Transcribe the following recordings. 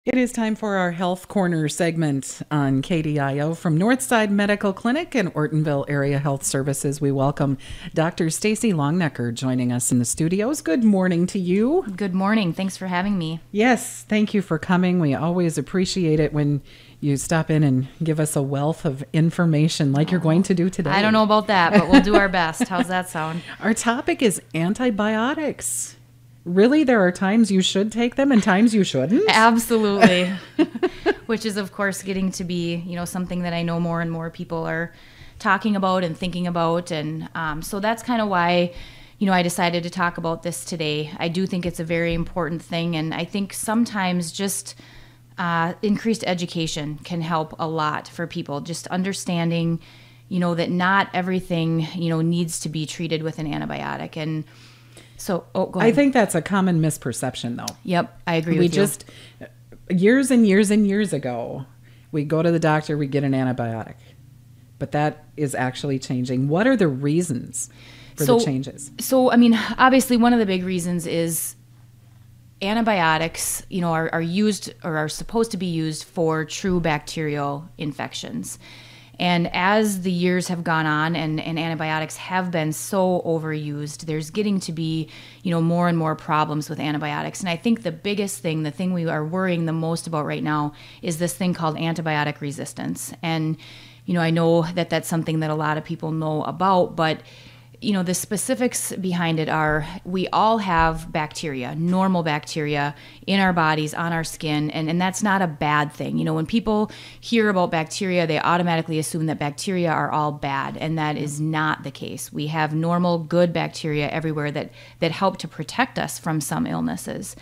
It is time for our Health Corner segment on KDIO from Northside Medical Clinic and Ortonville Area Health Services. We welcome Dr. Stacy Longnecker joining us in the studios. Good morning to you. Good morning. Thanks for having me. Yes, thank you for coming. We always appreciate it when you stop in and give us a wealth of information like you're going to do today. I don't know about that, but we'll do our best. How's that sound? Our topic is antibiotics. Really, there are times you should take them and times you shouldn't? Absolutely. Which is, of course, getting to be, something that I know more and more people are talking about and thinking about. And so that's kind of why, I decided to talk about this today. I do think it's a very important thing. And I think sometimes just increased education can help a lot for people. Just understanding, that not everything, needs to be treated with an antibiotic. And so, go ahead. I think that's a common misperception, though. Yep, I agree with you. Years and years and years ago, we go to the doctor, we get an antibiotic. But that is actually changing. What are the reasons for the changes? So, obviously one of the big reasons is antibiotics, are used or are supposed to be used for true bacterial infections. And as the years have gone on and antibiotics have been so overused, there's getting to be, more and more problems with antibiotics. And I think the biggest thing, the thing we are worrying the most about right now is this thing called antibiotic resistance. And, I know that that's something that a lot of people know about, but the specifics behind it are we all have bacteria, normal bacteria in our bodies, on our skin, and that's not a bad thing. When people hear about bacteria, they automatically assume that bacteria are all bad, and that is not the case. We have normal, good bacteria everywhere that help to protect us from some illnesses.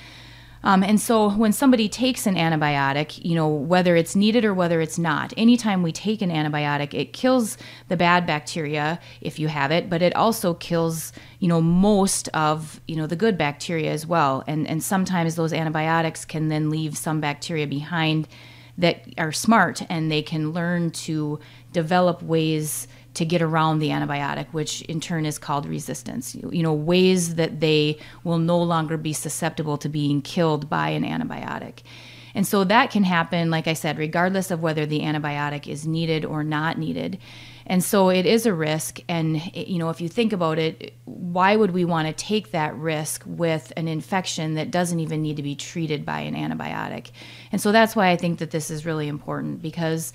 And so when somebody takes an antibiotic, whether it's needed or whether it's not, anytime we take an antibiotic, it kills the bad bacteria if you have it, but it also kills, most of, the good bacteria as well. And sometimes those antibiotics can then leave some bacteria behind that are smart, and they can learn to develop ways to get around the antibiotic, which in turn is called resistance. Ways that they will no longer be susceptible to being killed by an antibiotic. And so that can happen, like I said, regardless of whether the antibiotic is needed or not needed. And so it is a risk. And, if you think about it, why would we want to take that risk with an infection that doesn't even need to be treated by an antibiotic? And so that's why I think that this is really important, because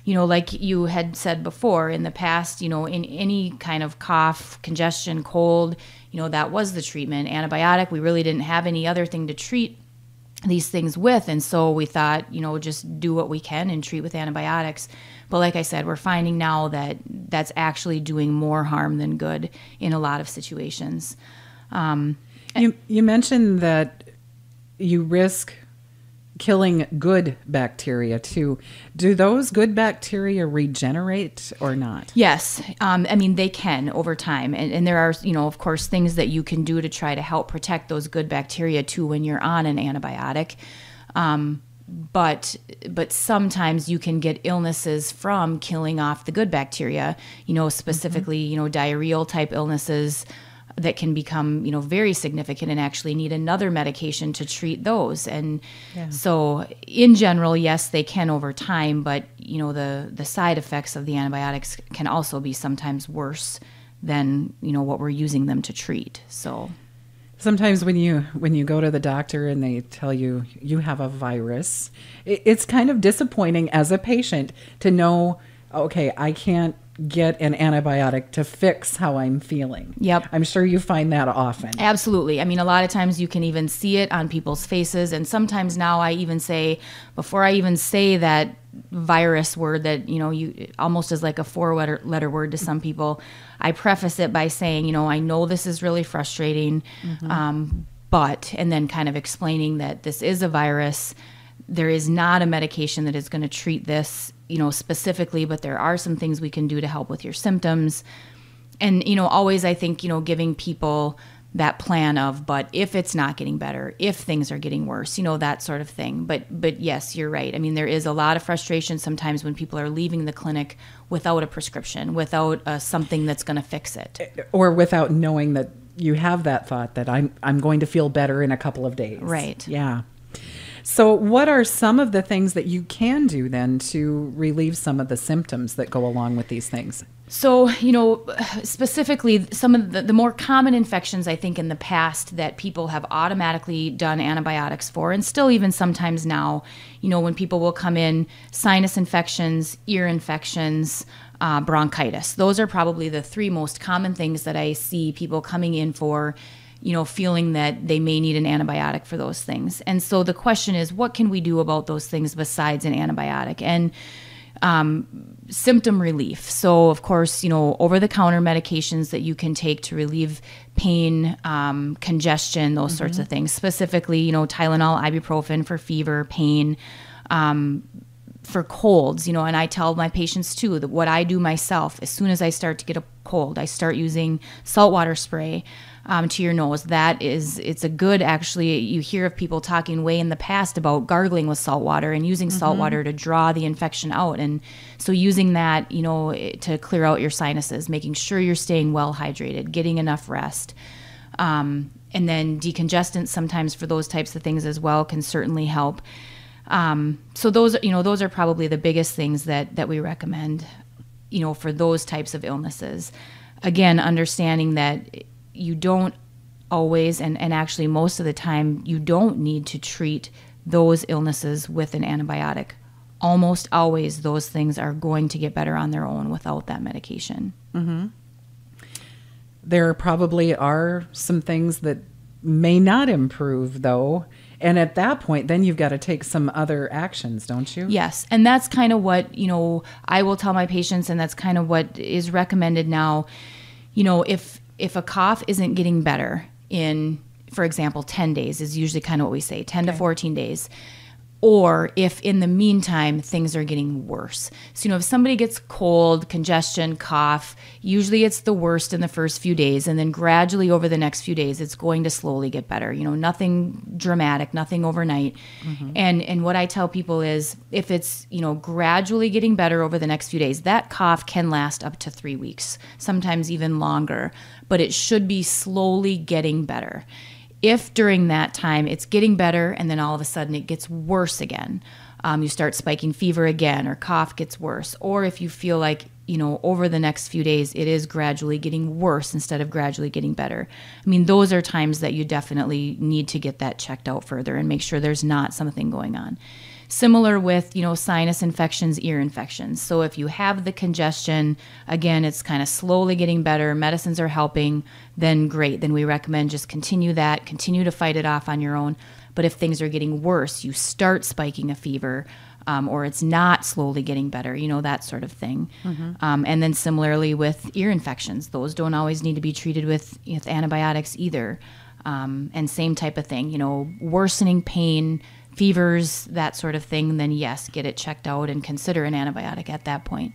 like you had said before, in the past, in any kind of cough, congestion, cold, that was the treatment. Antibiotic, we really didn't have any other thing to treat these things with. And so we thought, just do what we can and treat with antibiotics. But like I said, we're finding now that that's actually doing more harm than good in a lot of situations. You mentioned that you risk killing good bacteria too. Do those good bacteria regenerate or not? Yes. They can over time. And there are, of course, things that you can do to try to help protect those good bacteria too when you're on an antibiotic. But sometimes you can get illnesses from killing off the good bacteria, specifically, diarrheal type illnesses that can become, very significant and actually need another medication to treat those. And so in general, yes, they can over time, but, the side effects of the antibiotics can also be sometimes worse than, what we're using them to treat. So sometimes when you go to the doctor and they tell you you have a virus, it's kind of disappointing as a patient to know, okay, I can't get an antibiotic to fix how I'm feeling. Yep. I'm sure you find that often. Absolutely. A lot of times you can even see it on people's faces. And sometimes now I even say, before I even say that virus word that, you almost is like a four-letter word to some people, I preface it by saying, I know this is really frustrating, but, and then kind of explaining that this is a virus. There is not a medication that is going to treat this, specifically, but there are some things we can do to help with your symptoms. And, always I think, giving people that plan of, but if it's not getting better, if things are getting worse, that sort of thing. But yes, you're right. There is a lot of frustration sometimes when people are leaving the clinic without a prescription, without something that's going to fix it. Or without knowing that you have that thought that I'm going to feel better in a couple of days. Right. Yeah. So what are some of the things that you can do then to relieve some of the symptoms that go along with these things? So, specifically, some of the more common infections, I think, in the past that people have automatically done antibiotics for, and still even sometimes now, when people will come in, sinus infections, ear infections, bronchitis. Those are probably the three most common things that I see people coming in for, feeling that they may need an antibiotic for those things. And so the question is, what can we do about those things besides an antibiotic? And symptom relief. So, of course, over-the-counter medications that you can take to relieve pain, congestion, those sorts of things. Specifically, Tylenol, ibuprofen for fever, pain, for colds, and I tell my patients too that what I do myself, as soon as I start to get a cold, I start using saltwater spray to your nose. It's a good, actually, you hear of people talking way in the past about gargling with salt water and using salt water to draw the infection out. And so using that, to clear out your sinuses, making sure you're staying well hydrated, getting enough rest. And then decongestants sometimes for those types of things as well can certainly help. So those are probably the biggest things that we recommend, for those types of illnesses. Again, understanding that you don't always, and actually most of the time, you don't need to treat those illnesses with an antibiotic. Almost always those things are going to get better on their own without that medication. Mm-hmm. There probably are some things that may not improve, though. And at that point, then you've got to take some other actions, don't you? Yes. And that's kind of what, I will tell my patients, and that's kind of what is recommended now. If a cough isn't getting better in, for example, 10 days is usually kind of what we say, 10 to 14 days. Or if in the meantime, things are getting worse. So, if somebody gets cold, congestion, cough, usually it's the worst in the first few days. And then gradually over the next few days, it's going to slowly get better. Nothing dramatic, nothing overnight. Mm-hmm. And what I tell people is if it's, gradually getting better over the next few days, that cough can last up to 3 weeks, sometimes even longer. But it should be slowly getting better. If during that time it's getting better and then all of a sudden it gets worse again, you start spiking fever again or cough gets worse, or if you feel like, over the next few days it is gradually getting worse instead of gradually getting better. Those are times that you definitely need to get that checked out further and make sure there's not something going on. Similar with, sinus infections, ear infections. So if you have the congestion, again, it's kind of slowly getting better, medicines are helping, then great. Then we recommend just continue to fight it off on your own. But if things are getting worse, you start spiking a fever, or it's not slowly getting better, that sort of thing. Mm-hmm. And then similarly with ear infections, those don't always need to be treated with antibiotics either. And same type of thing, worsening pain, fevers, that sort of thing, then yes, get it checked out and consider an antibiotic at that point.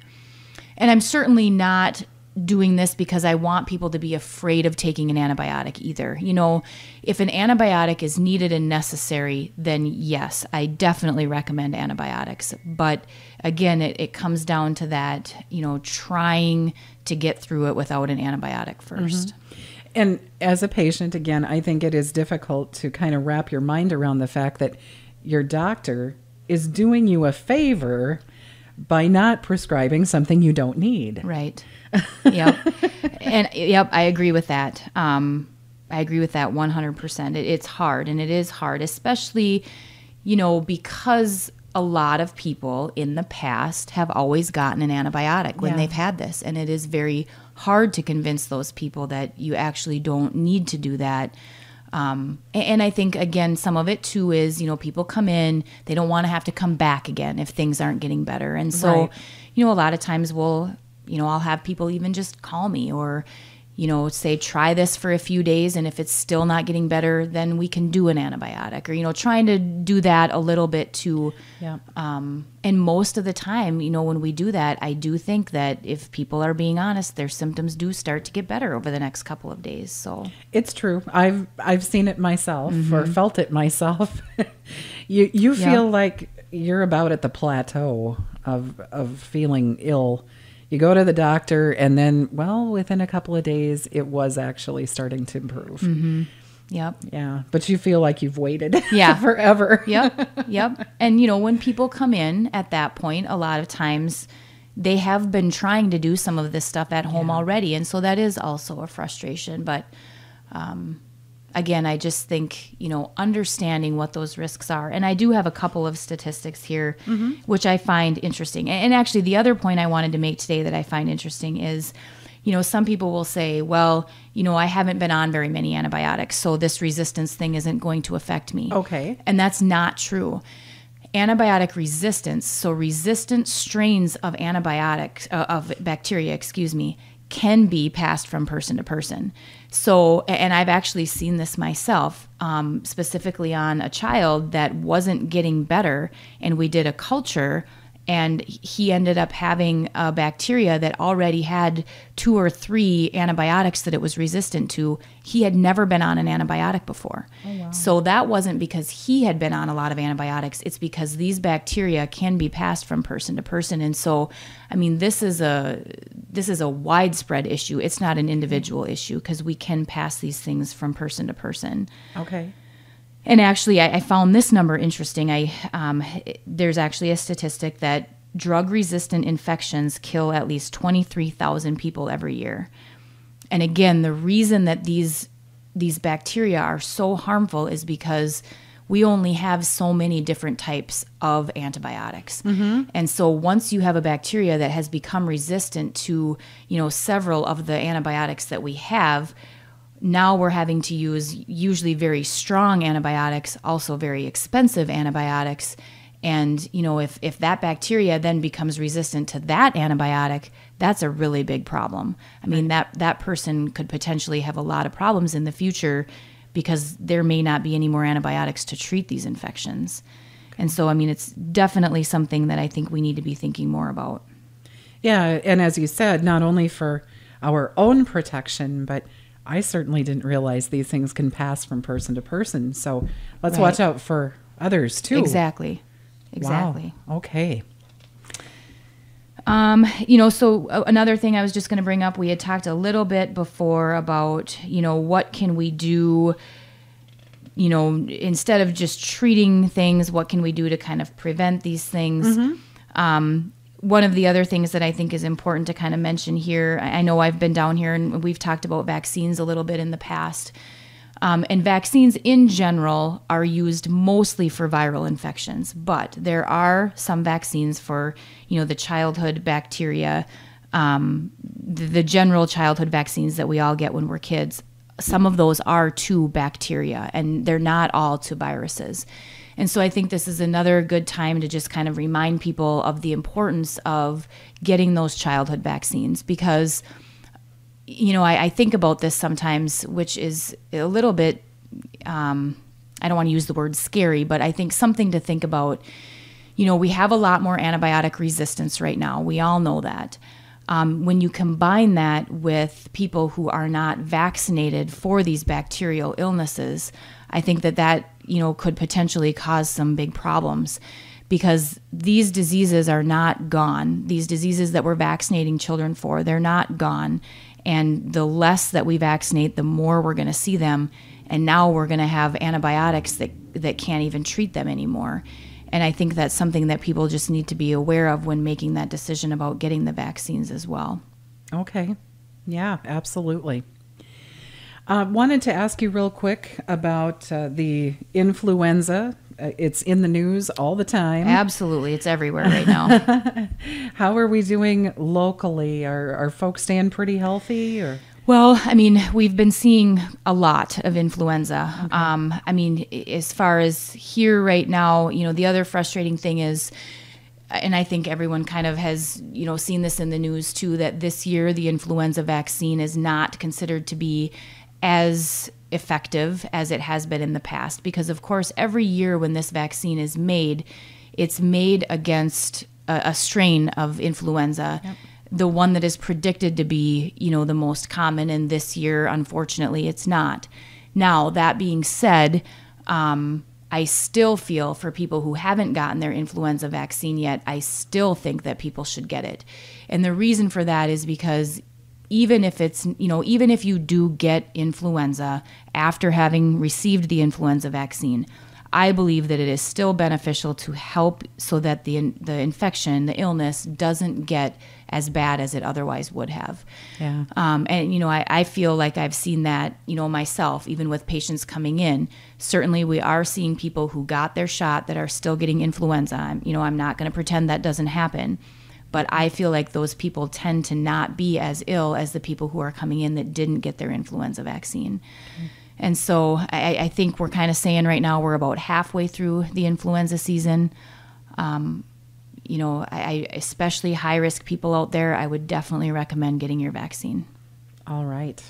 And I'm certainly not doing this because I want people to be afraid of taking an antibiotic either. If an antibiotic is needed and necessary, then yes, I definitely recommend antibiotics. But again, it comes down to that, trying to get through it without an antibiotic first. Mm-hmm. And as a patient, again, I think it is difficult to kind of wrap your mind around the fact that your doctor is doing you a favor by not prescribing something you don't need. Right. Yep. And yep, I agree with that. I agree with that 100%. It's hard, and it is hard, especially, because a lot of people in the past have always gotten an antibiotic when they've had this, and it is very hard to convince those people that you actually don't need to do that. And I think, again, some of it too is, people come in, they don't want to have to come back again if things aren't getting better. And so, a lot of times I'll have people even just call me or, say, try this for a few days. And if it's still not getting better, then we can do an antibiotic or, trying to do that a little bit too. Yeah. And most of the time, when we do that, I do think that if people are being honest, their symptoms do start to get better over the next couple of days. So it's true. I've seen it myself or felt it myself. You feel like you're about at the plateau of feeling ill. You go to the doctor and then, within a couple of days, it was actually starting to improve. Mm-hmm. Yep. Yeah. But you feel like you've waited Yeah. forever. Yep. And, when people come in at that point, a lot of times they have been trying to do some of this stuff at home already. And so that is also a frustration. But again, I just think, understanding what those risks are. And I do have a couple of statistics here, which I find interesting. And actually, the other point I wanted to make today that I find interesting is, some people will say, well, I haven't been on very many antibiotics, so this resistance thing isn't going to affect me. Okay. And that's not true. Antibiotic resistance, so resistant strains of of bacteria, can be passed from person to person. So, and I've actually seen this myself, specifically on a child that wasn't getting better, and we did a culture, and he ended up having a bacteria that already had 2 or 3 antibiotics that it was resistant to. He had never been on an antibiotic before. Oh, wow. So that wasn't because he had been on a lot of antibiotics. It's because these bacteria can be passed from person to person. And so, this is a widespread issue. It's not an individual issue, because we can pass these things from person to person. Okay. And actually, I found this number interesting. There's actually a statistic that drug-resistant infections kill at least 23,000 people every year. And again, the reason that these bacteria are so harmful is because we only have so many different types of antibiotics. And so once you have a bacteria that has become resistant to, several of the antibiotics that we have, now we're having to use usually very strong antibiotics, also very expensive antibiotics. And, if that bacteria then becomes resistant to that antibiotic, that's a really big problem. That person could potentially have a lot of problems in the future, because there may not be any more antibiotics to treat these infections. And so, it's definitely something that I think we need to be thinking more about. Yeah. And as you said, not only for our own protection, but I certainly didn't realize these things can pass from person to person. So let's watch out for others too. Exactly. Wow. Okay. So another thing I was just going to bring up, we had talked a little bit before about, what can we do, instead of just treating things, what can we do to kind of prevent these things? One of the other things that I think is important to kind of mention here, I know I've been down here and we've talked about vaccines a little bit in the past. And vaccines in general are used mostly for viral infections, but there are some vaccines for, the childhood bacteria, the general childhood vaccines that we all get when we're kids. Some of those are to bacteria, and they're not all to viruses. And so I think this is another good time to just kind of remind people of the importance of getting those childhood vaccines, because, I think about this sometimes, which is a little bit, I don't want to use the word scary, but I think something to think about. We have a lot more antibiotic resistance right now. We all know that. When you combine that with people who are not vaccinated for these bacterial illnesses, I think that could potentially cause some big problems, because these diseases are not gone. These diseases that we're vaccinating children for, they're not gone. And the less that we vaccinate, the more we're going to see them. And now we're going to have antibiotics that can't even treat them anymore. And I think that's something that people just need to be aware of when making that decision about getting the vaccines as well. Okay. Yeah, absolutely. Wanted to ask you real quick about the influenza. It's in the news all the time. Absolutely. It's everywhere right now. How are we doing locally? Are folks staying pretty healthy? Or? Well, we've been seeing a lot of influenza. Okay. As far as here right now, the other frustrating thing is, and I think everyone kind of has, seen this in the news too, that this year the influenza vaccine is not considered to be as effective as it has been in the past, because of course every year when this vaccine is made, it's made against a strain of influenza. Yep. The one that is predicted to be, the most common, and this year, unfortunately, it's not. Now, that being said, I still feel for people who haven't gotten their influenza vaccine yet, I still think that people should get it. And the reason for that is because even if it's, even if you do get influenza after having received the influenza vaccine, I believe that it is still beneficial to help so that the infection, the illness, doesn't get as bad as it otherwise would have. Yeah. And, I feel like I've seen that, myself, even with patients coming in. Certainly we are seeing people who got their shot that are still getting influenza. I'm not going to pretend that doesn't happen. But I feel like those people tend to not be as ill as the people who are coming in that didn't get their influenza vaccine. Okay. And so I think we're kind of saying right now we're about halfway through the influenza season. I especially high-risk people out there, I would definitely recommend getting your vaccine. All right.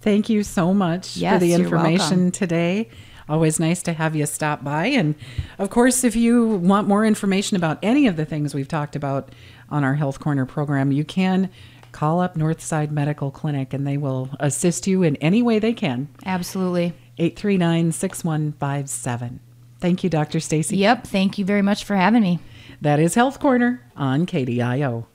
Thank you so much for the you're information welcome. today. Always nice to have you stop by. And, of course, if you want more information about any of the things we've talked about on our Health Corner program, you can call up Northside Medical Clinic, and they will assist you in any way they can. Absolutely. 839-6157. Thank you, Dr. Stacy. Yep. Thank you very much for having me. That is Health Corner on KDIO.